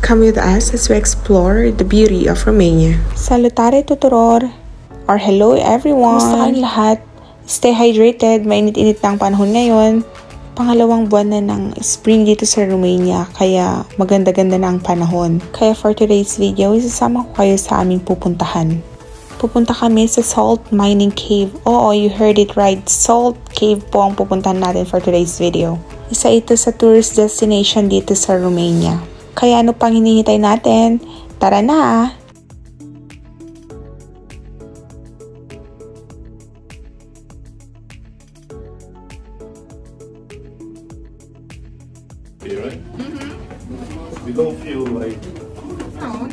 Come with us as we explore the beauty of Romania. Salutare tuturor! Or hello everyone! Kumusta kayong lahat? Stay hydrated, mainit-init na ang panahon ngayon. Pangalawang buwan na ng spring dito sa Romania, kaya maganda-ganda na ang panahon. Kaya for today's video, isasama ko kayo sa aming pupuntahan. Pupunta kami sa Salt Mining Cave. Oo, you heard it right. Salt Cave po ang pupuntahan natin for today's video. Isa ito sa tourist destination dito sa Romania. Kaya ano pang hinihintay natin? Tara na! Right? You don't feel like... No.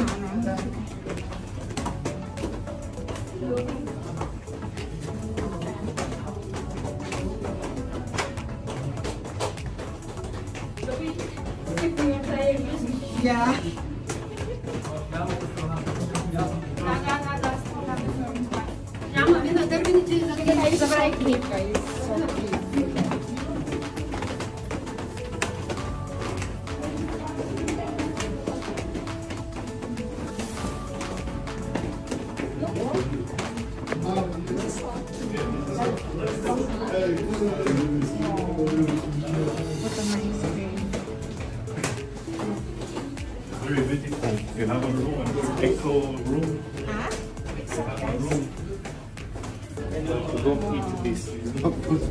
Yeah. Very beautiful. You have a room, echo room. Huh? You have a room. Don't eat this. It's not good.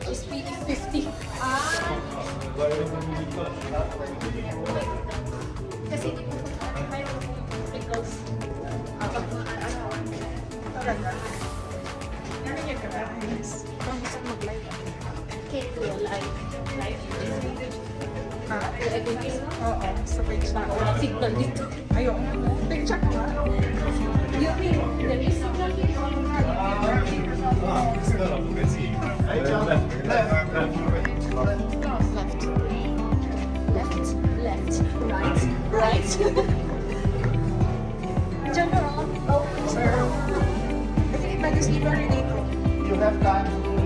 She's feeding 50. Kasi di mo mayroon pickles. Talaga? Ano niya ka? Kung gusto mag-live. Can't do a live. Live? Oo, sa page na. Signal dito. Ayun. Check mo. You mean, there is signal dito? Right. General. Oh, sir. I think I just leave her dito. You have time to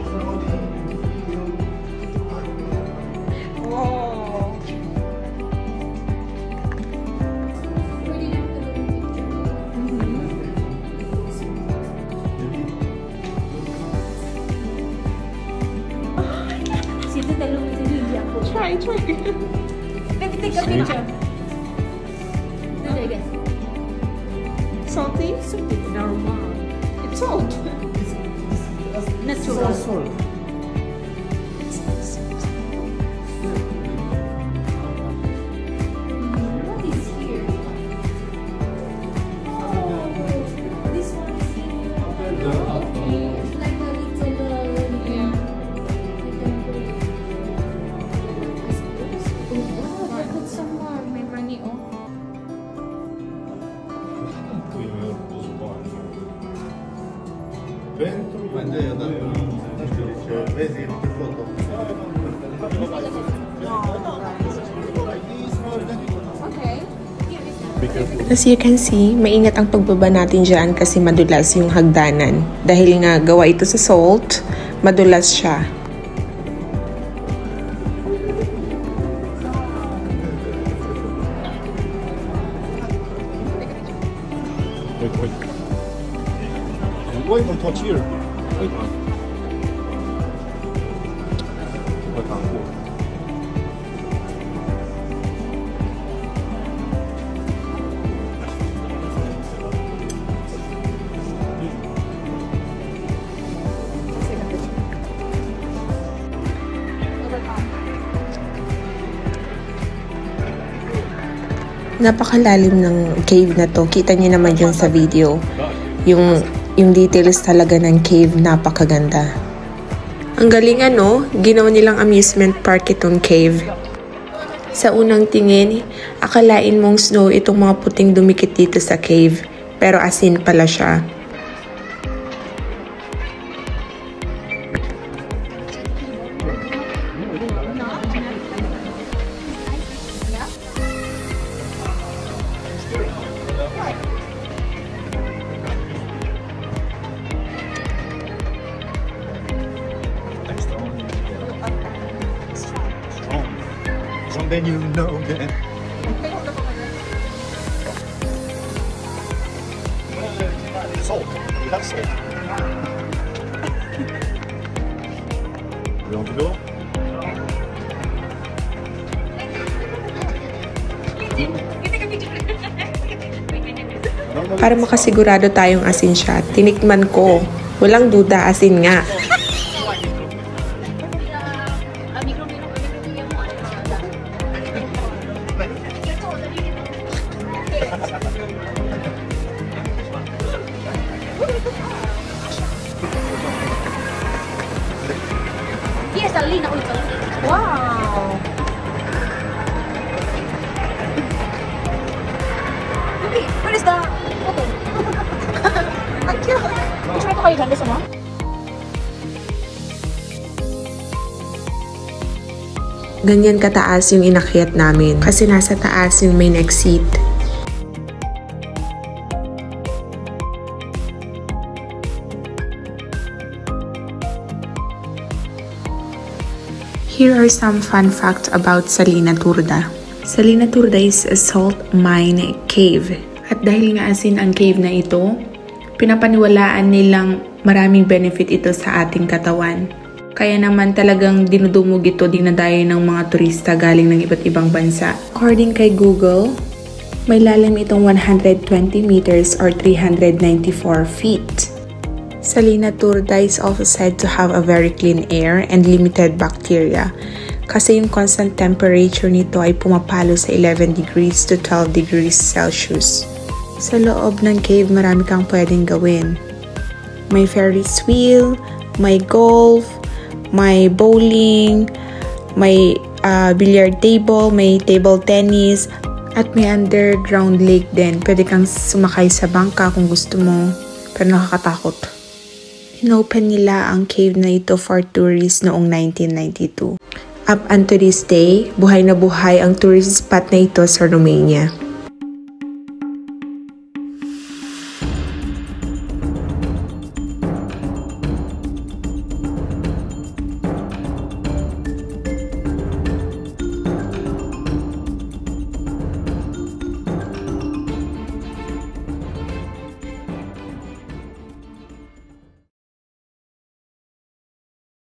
Wow. Pwede na ito yung picture. Sito talong sa Lydia ko. Try. Let me take a picture. Do it again. Salty? Salty. Normal. It's salt. Natural. salt. What is here? Oh, this one is here. Okay. It's like a little, yeah. Wow, I put some more. May money, oh. Okay. As you can see, maingat ang pagbaba natin dyan kasi madulas yung hagdanan. Dahil nga gawa ito sa salt, madulas siya. Wait, don't touch here. Wait. Napakalalim ng cave na to. Kita niyo naman yun sa video. Yung details talaga ng cave, napakaganda. Ang galing ano, ginawa nilang amusement park itong cave. Sa unang tingin, akalain mong snow itong mga puting dumikit dito sa cave. Pero asin pala siya. then you know that. Salt. We have salt. You want to go? Para makasigurado tayong asin siya, tinikman ko. Walang duda, asin nga. Yes, Alina ulit. Wow! Okay, where is the photo? Ang cute! Picture ko kayo dyan, gusto mo? Ganyan kataas yung inakyat namin kasi nasa taas yung main exit. Here are some fun facts about Salina Turda. Salina Turda is a salt mine cave. At dahil nga asin ang cave na ito, pinapaniwalaan nilang maraming benefit ito sa ating katawan. Kaya naman talagang dinudumog ito, dinadayo ng mga turista galing ng iba't ibang bansa. According kay Google, may lalim itong 120 meters or 394 feet. Salina Turda is also said to have a very clean air and limited bacteria kasi yung constant temperature nito ay pumapalo sa 11 degrees to 12 degrees Celsius. Sa loob ng cave marami kang pwedeng gawin. May Ferris wheel, may golf, may bowling, may billiard table, may table tennis, at may underground lake din. Pwede kang sumakay sa bangka kung gusto mo, pero nakakatakot. Inopen nila ang cave na ito for tourists noong 1992. Up until this day, buhay na buhay ang tourist spot na ito sa Romania.